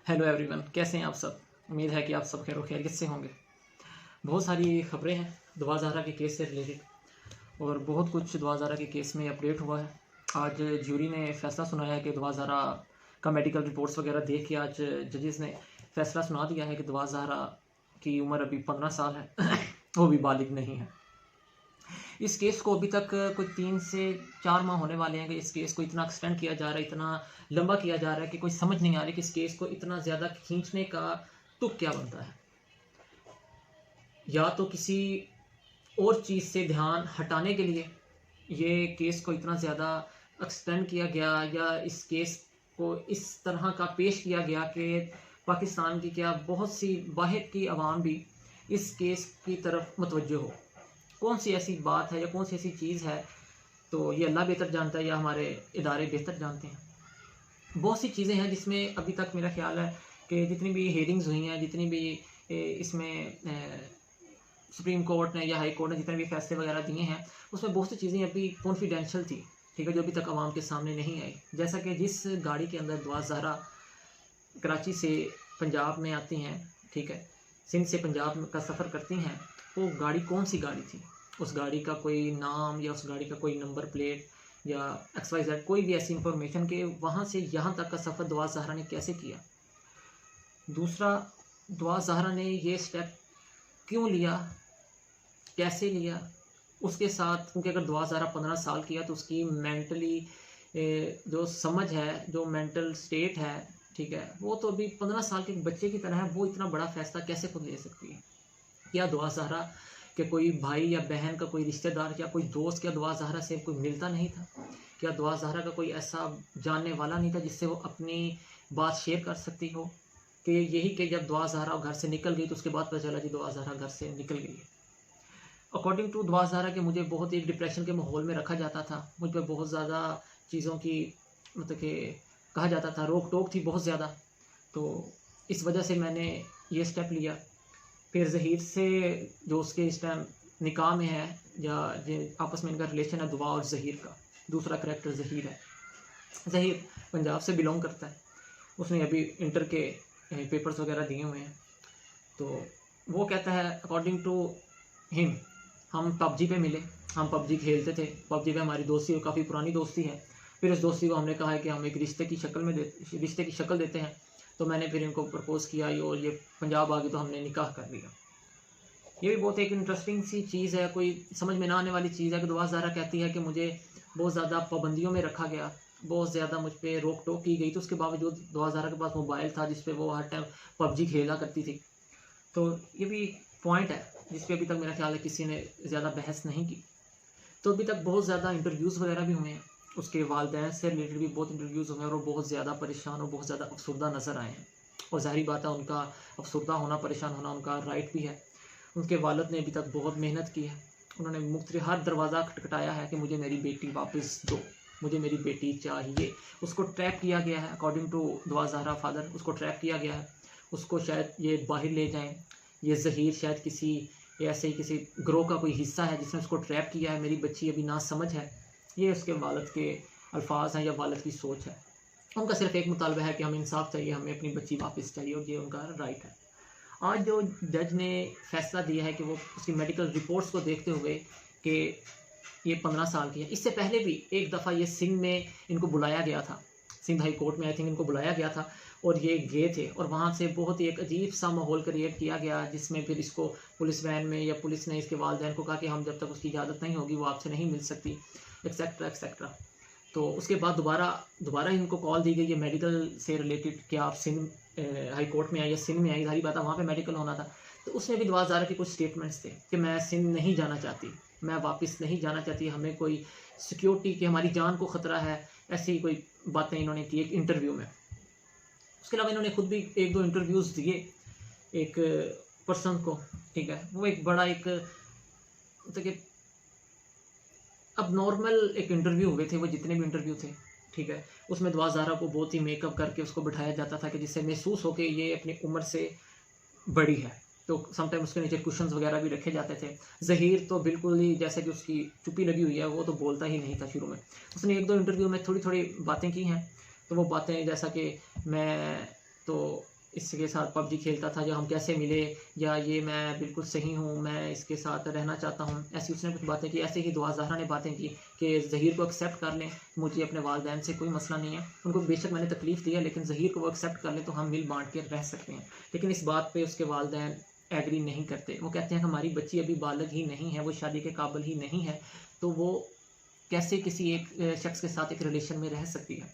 Hello everyone, कैसे हैं आप सब। उम्मीद है कि आप सब खैर खैरियत से होंगे। बहुत सारी खबरें हैं दुआ ज़हरा के केस से रिलेटेड और बहुत कुछ दुआ ज़हरा के केस में अपडेट हुआ है। आज ज्यूरी ने फैसला सुनाया है कि दुआ ज़हरा का मेडिकल रिपोर्ट्स वगैरह देख के आज जजेस ने फैसला सुना दिया है कि दुआ ज़हरा की उम्र अभी 15 साल है वो भी बालिग नहीं है। इस केस को अभी तक कोई 3 से 4 माह होने वाले हैं कि इस केस को इतना एक्सटेंड किया जा रहा है, इतना लंबा किया जा रहा है कि कोई समझ नहीं आ रही कि इस केस को इतना ज़्यादा खींचने का तुक क्या बनता है। या तो किसी और चीज़ से ध्यान हटाने के लिए ये केस को इतना ज़्यादा एक्सटेंड किया गया, या इस केस को इस तरह का पेश किया गया कि पाकिस्तान की क्या बहुत सी बाहर की आवाम भी इस केस की तरफ मुतवज्जो हो। कौन सी ऐसी बात है या कौन सी ऐसी चीज़ है, तो ये अल्लाह बेहतर जानता है या हमारे इदारे बेहतर जानते हैं। बहुत सी चीज़ें हैं जिसमें अभी तक मेरा ख्याल है कि जितनी भी हेयरिंग्स हुई हैं, जितनी भी इसमें सुप्रीम कोर्ट ने या हाई कोर्ट ने जितने भी फैसले वगैरह दिए हैं, उसमें बहुत सी चीज़ें अभी कॉन्फिडेंशियल थी, ठीक है, जो अभी तक आवाम के सामने नहीं आई। जैसा कि जिस गाड़ी के अंदर दुआ ज़हरा कराची से पंजाब में आती हैं, ठीक है, सिंध से पंजाब का सफ़र करती हैं, वो गाड़ी कौन सी गाड़ी थी, उस गाड़ी का कोई नाम या उस गाड़ी का कोई नंबर प्लेट या XYZ कोई भी ऐसी इंफॉर्मेशन के वहाँ से यहाँ तक का सफ़र दुआ ज़हरा ने कैसे किया। दूसरा, दुआ ज़हरा ने ये स्टेप क्यों लिया, कैसे लिया, उसके साथ, क्योंकि अगर दुआ ज़हरा 15 साल किया तो उसकी मेंटली जो समझ है, जो मेंटल स्टेट है, ठीक है, वो तो अभी 15 साल के बच्चे की तरह है। वो इतना बड़ा फैसला कैसे खुद ले सकती है। क्या दुआ ज़हरा के कोई भाई या बहन का कोई रिश्तेदार या कोई दोस्त क्या दुआ ज़हरा से कोई मिलता नहीं था? क्या दुआ ज़हरा का कोई ऐसा जानने वाला नहीं था जिससे वो अपनी बात शेयर कर सकती हो? कि यही कि जब दुआ ज़हरा घर से निकल गई तो उसके बाद पता चला कि दुआ ज़हरा घर से निकल गई है। अकॉर्डिंग टू दुआ ज़हरा के मुझे बहुत एक डिप्रेशन के माहौल में रखा जाता था, मुझ पर बहुत ज़्यादा चीज़ों की मतलब कि कहा जाता था, रोक टोक थी बहुत ज़्यादा, तो इस वजह से मैंने ये स्टेप लिया। फिर ज़हीर से जो उसके इस टाइम निकाह में है, या जो आपस में इनका रिलेशन है दुआ और ज़हीर का, दूसरा करैक्टर ज़हीर है। ज़हीर पंजाब से बिलोंग करता है, उसने अभी इंटर के पेपर्स वगैरह दिए हुए हैं। तो वो कहता है अकॉर्डिंग टू हिम, हम पबजी पे मिले, हम पबजी खेलते थे, पबजी पे हमारी दोस्ती काफ़ी पुरानी दोस्ती है। फिर इस दोस्ती को हमने कहा है कि हम एक रिश्ते की शक्ल देते हैं। तो मैंने फिर इनको प्रपोज़ किया और ये पंजाब आ गई तो हमने निकाह कर लिया। ये भी बहुत एक इंटरेस्टिंग सी चीज़ है, कोई समझ में ना आने वाली चीज़ है कि दुआ ज़हरा कहती है कि मुझे बहुत ज़्यादा पाबंदियों में रखा गया, बहुत ज़्यादा मुझ पर रोक टोक की गई। तो उसके बावजूद दुआ ज़हरा के पास मोबाइल था जिस पर वो हर टाइम पबजी खेला करती थी। तो ये भी पॉइंट है जिस पे अभी तक मेरा ख्याल है किसी ने ज़्यादा बहस नहीं की। तो अभी तक बहुत ज़्यादा इंटरव्यूज़ वगैरह भी हुए हैं, उसके वालिदैन से रिलेटेड भी बहुत इंटरव्यूज़ हुए हैं और वो बहुत ज़्यादा परेशान और बहुत ज़्यादा अफसरदा नज़र आए हैं। और ज़ाहिरी बात है, उनका अफसरदा होना, परेशान होना उनका राइट भी है। उनके वालिद ने अभी तक बहुत मेहनत की है, उन्होंने मुख्तलिफ हर दरवाज़ा खटखटाया है कि मुझे मेरी बेटी वापस दो, मुझे मेरी बेटी चाहिए। उसको ट्रैप किया गया है, अकॉर्डिंग टू दुआ ज़हरा फादर, उसको ट्रैप किया गया है, उसको शायद ये बाहर ले जाएं। ये ज़हीर शायद किसी ऐसे ही किसी ग्रोह का कोई हिस्सा है जिसने उसको ट्रैप किया है। मेरी बच्ची अभी ना समझ है, ये उसके वालिद के अल्फाज हैं या वालिद की सोच है। उनका सिर्फ एक मुतालबा है कि हमें इंसाफ चाहिए, हमें अपनी बच्ची वापस चाहिए, और ये उनका राइट है। आज जो जज ने फैसला दिया है कि वो उसकी मेडिकल रिपोर्ट्स को देखते हुए कि ये 15 साल की है। इससे पहले भी एक दफ़ा ये सिंध में इनको बुलाया गया था, सिंध हाई कोर्ट में आई थिंक इनको बुलाया गया था, और ये गए थे और वहाँ से बहुत ही एक अजीब सा माहौल क्रिएट किया गया, जिसमें फिर इसको पुलिस वैन में, या पुलिस ने इसके वालिदैन को कहा कि हम जब तक उसकी इजाज़त नहीं होगी वो आपसे नहीं मिल सकती, एक्सेट्रा एक्सेट्रा। तो उसके बाद दोबारा इनको कॉल दी गई है मेडिकल से रिलेटेड कि आप सिंध हाई कोर्ट में आए या सिंध में आई, सारी बात है, वहाँ पे मेडिकल होना था। तो उसमें भी दुआ ज़हरा के कुछ स्टेटमेंट्स थे कि मैं सिंध नहीं जाना चाहती, मैं वापस नहीं जाना चाहती, हमें कोई सिक्योरिटी की, हमारी जान को ख़तरा है, ऐसी कोई बातें इन्होंने की एक इंटरव्यू में। उसके अलावा इन्होंने खुद भी 1-2 इंटरव्यूज़ दिए एक पर्सन को, ठीक है, वो एक बड़ा एक मतलब कि अब नॉर्मल एक इंटरव्यू हुए थे वो, जितने भी इंटरव्यू थे, ठीक है, उसमें दुआ ज़हरा को बहुत ही मेकअप करके उसको बिठाया जाता था कि जिससे महसूस हो कि ये अपनी उम्र से बड़ी है। तो समटाइम उसके नीचे कुशन्स वगैरह भी रखे जाते थे। ज़हीर तो बिल्कुल ही जैसे कि उसकी चुप्पी लगी हुई है, वो तो बोलता ही नहीं था शुरू में। उसने 1-2 इंटरव्यू में थोड़ी-थोड़ी बातें की हैं, तो वो बातें जैसा कि मैं तो इसके साथ पबजी खेलता था, या हम कैसे मिले, या ये मैं बिल्कुल सही हूँ, मैं इसके साथ रहना चाहता हूँ। ऐसी उसने कुछ बातें की। ऐसे ही दुआ ज़हरा ने बातें की कि ज़हीर को एक्सेप्ट कर लें, मुझे अपने वालिदैन से कोई मसला नहीं है, उनको बेशक मैंने तकलीफ़ दी है, लेकिन ज़हीर को वो एक्सेप्ट कर लें तो हम मिल बाँट के रह सकते हैं। लेकिन इस बात पे उसके वालिदैन एग्री नहीं करते। वो कहते हैं हमारी बच्ची अभी बालिग ही नहीं है, वो शादी के काबिल ही नहीं है, तो वो कैसे किसी एक शख्स के साथ एक रिलेशन में रह सकती है।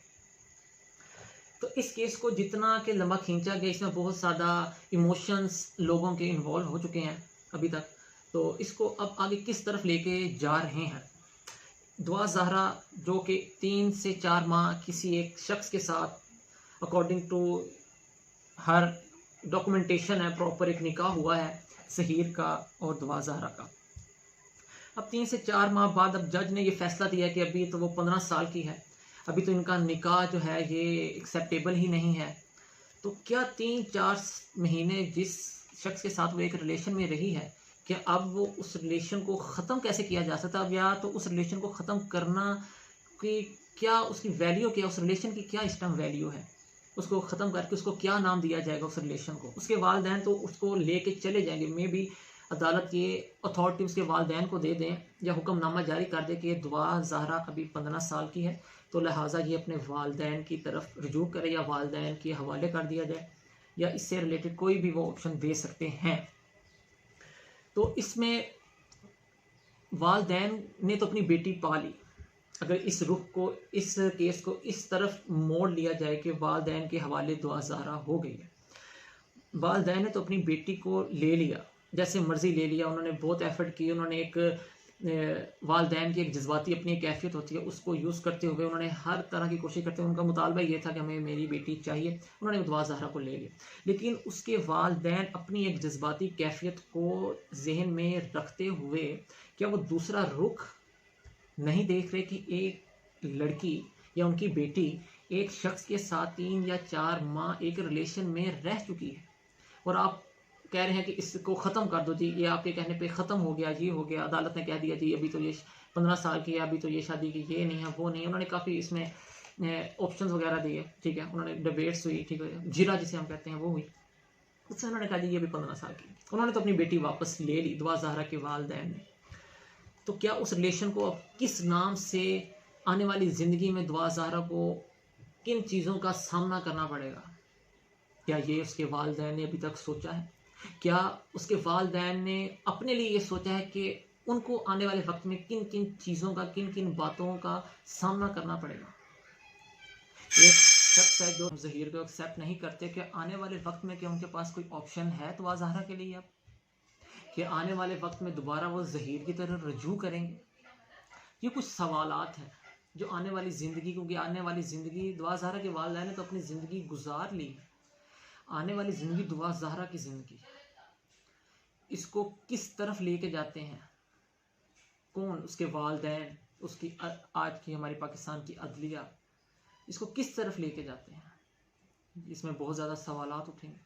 तो इस केस को जितना कि लंबा खींचा गया, इसमें बहुत ज़्यादा इमोशंस लोगों के इन्वॉल्व हो चुके हैं अभी तक। तो इसको अब आगे किस तरफ लेके जा रहे हैं। दुआ ज़हरा जो कि 3 से 4 माह किसी एक शख्स के साथ अकॉर्डिंग टू हर डॉक्यूमेंटेशन है, प्रॉपर एक निकाह हुआ है ज़हीर का और दुआ ज़हरा का। अब 3 से 4 माह बाद अब जज ने ये फैसला दिया कि अभी तो वो 15 साल की है, अभी तो इनका निकाह जो है ये एक्सेप्टेबल ही नहीं है। तो क्या 3-4 महीने जिस शख्स के साथ वो एक रिलेशन में रही है, क्या अब वो उस रिलेशन को ख़त्म कैसे किया जा सकता है? अब या तो उस रिलेशन को ख़त्म करना की क्या उसकी वैल्यू क्या है, उस रिलेशन की क्या इस टाइम वैल्यू है? उसको ख़त्म करके उसको क्या नाम दिया जाएगा उस रिलेशन को? उसके वालिदैन तो उसको लेके चले जाएंगे। मे बी अदालत ये अथॉरिटी उसके वालिदैन को दे दें या हुक्मनामा जारी कर दे कि ये दुआ ज़हरा अभी 15 साल की है, तो लिहाजा ये अपने वालिदैन की तरफ रुजू करे या वालिदैन के हवाले कर दिया जाए, या इससे रिलेटेड कोई भी वो ऑप्शन दे सकते हैं। तो इसमें वालिदैन ने तो अपनी बेटी पा ली। अगर इस रुख को, इस केस को इस तरफ मोड़ लिया जाए कि वालिदैन के हवाले दुआ ज़हरा हो गई है, वालिदैन ने तो अपनी बेटी को ले लिया, जैसे मर्ज़ी ले लिया। उन्होंने बहुत एफ़र्ट की, उन्होंने एक वालिदैन की एक जज्बाती अपनी एक कैफियत होती है, उसको यूज़ करते हुए उन्होंने हर तरह की कोशिश करते हुए, उनका मुतालबा ये था कि हमें मेरी बेटी चाहिए, उन्होंने दुआ ज़हरा को ले लिया। लेकिन उसके वालिदैन अपनी एक जज्बाती कैफियत को जहन में रखते हुए क्या वो दूसरा रुख नहीं देख रहे कि एक लड़की या उनकी बेटी एक शख्स के साथ 3 या 4 माह एक रिलेशन में रह चुकी है, और आप कह रहे हैं कि इसको ख़त्म कर दो जी, ये आपके कहने पे ख़त्म हो गया, ये हो गया, अदालत ने कह दिया जी अभी तो ये 15 साल की है, अभी तो ये शादी की, ये नहीं है, वो नहीं है। उन्होंने काफ़ी इसमें ऑप्शंस वगैरह दिए, ठीक है, उन्होंने डिबेट्स हुई, ठीक है, जिरा जिसे हम कहते हैं वो हुई, उससे उन्होंने कहा जी ये अभी 15 साल की। उन्होंने तो अपनी बेटी वापस ले ली, दुआ ज़हरा के वालिदैन ने। तो क्या उस रिलेशन को अब किस नाम से आने वाली ज़िंदगी में दुआ ज़हरा को किन चीज़ों का सामना करना पड़ेगा? क्या ये उसके वालिदैन ने अभी तक सोचा है? क्या उसके वालिदैन ने अपने लिए ये सोचा है कि उनको आने वाले वक्त में किन किन चीज़ों का, किन किन बातों का सामना करना पड़ेगा? एक शख्स है जो ज़हीर को एक्सेप्ट नहीं करते, क्या आने वाले वक्त में क्या उनके पास कोई ऑप्शन है दुआ ज़हरा के लिए अब? कि आने वाले वक्त में दोबारा वो ज़हीर की तरह रुजू करेंगे? ये कुछ सवालात हैं जो आने वाली ज़िंदगी, क्योंकि आने वाली ज़िंदगी दुआ ज़हरा के वालिदैन ने तो अपनी ज़िंदगी गुजार ली, आने वाली ज़िंदगी दुआ ज़हरा की ज़िंदगी, इसको किस तरफ लेके जाते हैं? कौन? उसके वालिदैन, उसकी आज की हमारी पाकिस्तान की अदलिया, इसको किस तरफ लेके जाते हैं? इसमें बहुत ज़्यादा सवालात उठेंगे।